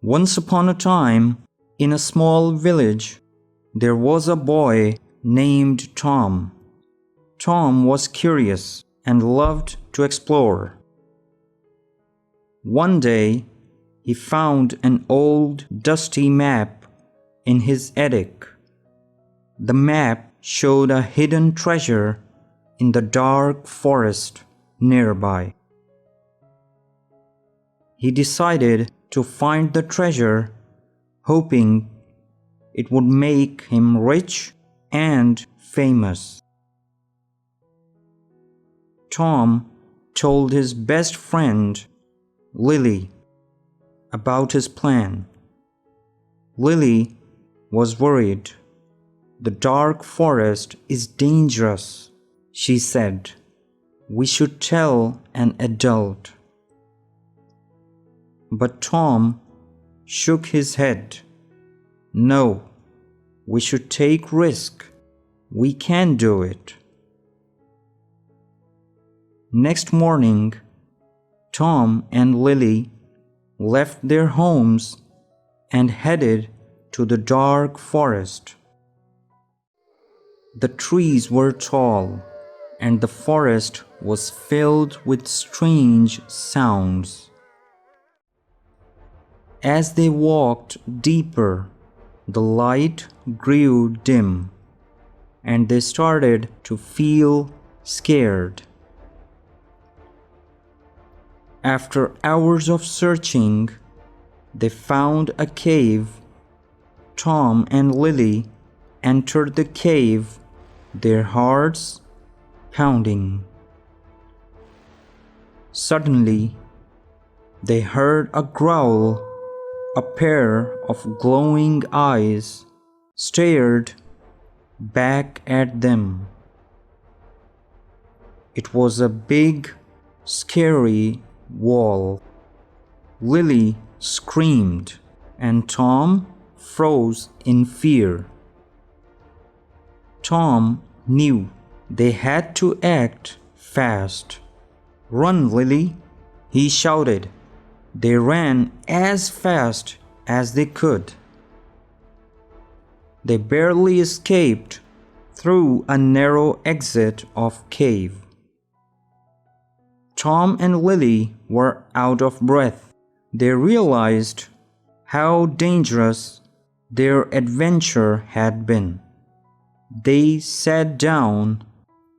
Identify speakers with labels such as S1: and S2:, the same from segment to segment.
S1: Once upon a time, in a small village, there was a boy named Tom. Tom was curious and loved to explore. One day, he found an old, dusty map in his attic. The map showed a hidden treasure in the dark forest nearby. He decided to find the treasure, hoping it would make him rich and famous. Tom told his best friend, Lily, about his plan. Lily was worried. "The dark forest is dangerous," she said. "We should tell an adult." But Tom shook his head. "No, we should take risk. We can do it." Next morning, Tom and Lily left their homes and headed to the dark forest. The trees were tall, and the forest was filled with strange sounds. As they walked deeper, the light grew dim, and they started to feel scared. After hours of searching, they found a cave. Tom and Lily entered the cave, their hearts pounding. Suddenly, they heard a growl. A pair of glowing eyes stared back at them. It was a big, scary wall. Lily screamed, and Tom froze in fear. Tom knew they had to act fast. "Run, Lily!" he shouted. They ran as fast as they could. They barely escaped through a narrow exit of cave. Tom and Lily were out of breath. They realized how dangerous their adventure had been. They sat down,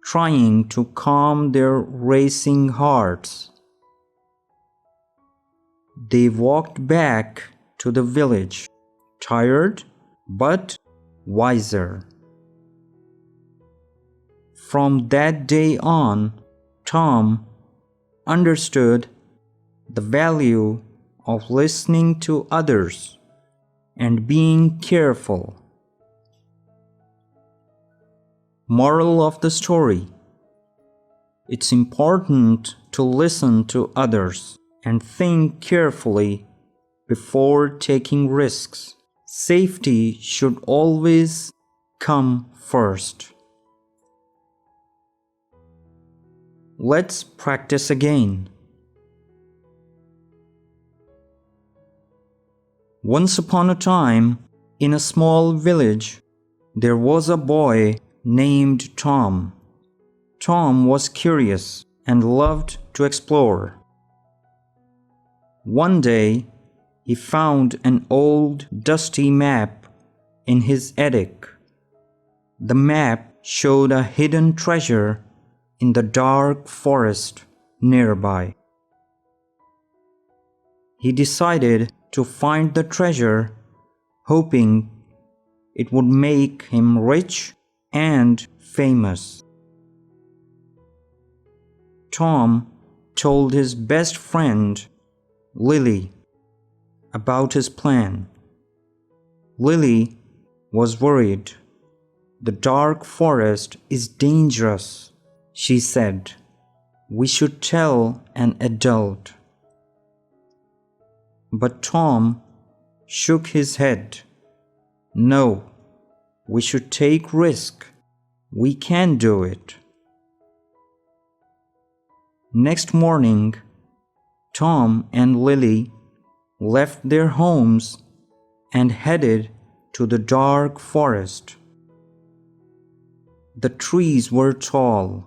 S1: trying to calm their racing hearts. They walked back to the village, tired but wiser. From that day on, Tom understood the value of listening to others and being careful. Moral of the story: it's important to listen to others and think carefully before taking risks. Safety should always come first. Let's practice again. Once upon a time, in a small village, there was a boy named Tom. Tom was curious and loved to explore. One day, he found an old, dusty map in his attic. The map showed a hidden treasure in the dark forest nearby. He decided to find the treasure, hoping it would make him rich and famous. Tom told his best friend, Lily, about his plan. Lily was worried. "The dark forest is dangerous," she said. "We should tell an adult." But Tom shook his head. "No, we should take risk. We can do it." Next morning, Tom and Lily left their homes and headed to the dark forest. The trees were tall,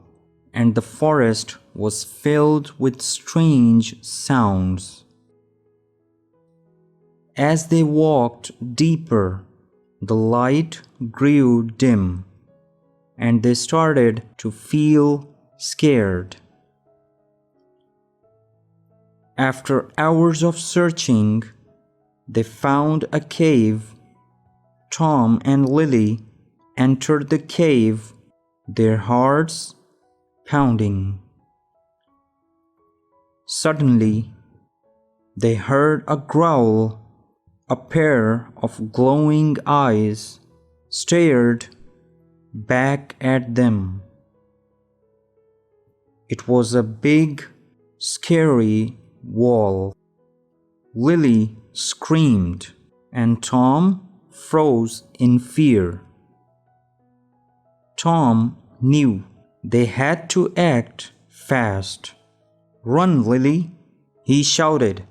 S1: and the forest was filled with strange sounds. As they walked deeper, the light grew dim, and they started to feel scared. After hours of searching, they found a cave. Tom and Lily entered the cave, their hearts pounding. Suddenly, they heard a growl. A pair of glowing eyes stared back at them. It was a big, scary wall. Lily screamed, and Tom froze in fear. Tom knew they had to act fast. "Run, Lily!" he shouted.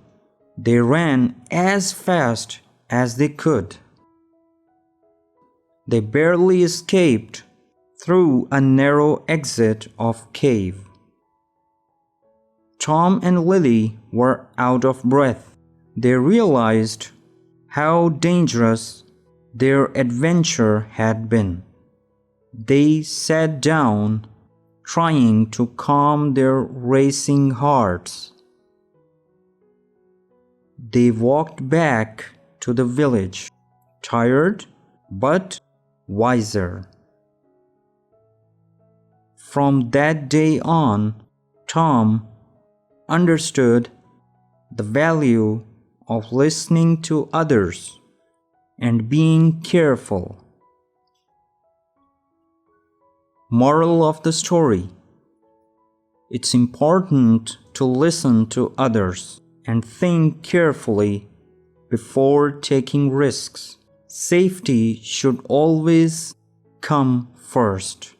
S1: They ran as fast as they could. They barely escaped through a narrow exit of cave. Tom and Lily were out of breath. They realized how dangerous their adventure had been. They sat down, trying to calm their racing hearts. They walked back to the village, tired but wiser. From that day on, Tom understood the value of listening to others and being careful. Moral of the story: it's important to listen to others and think carefully before taking risks. Safety should always come first.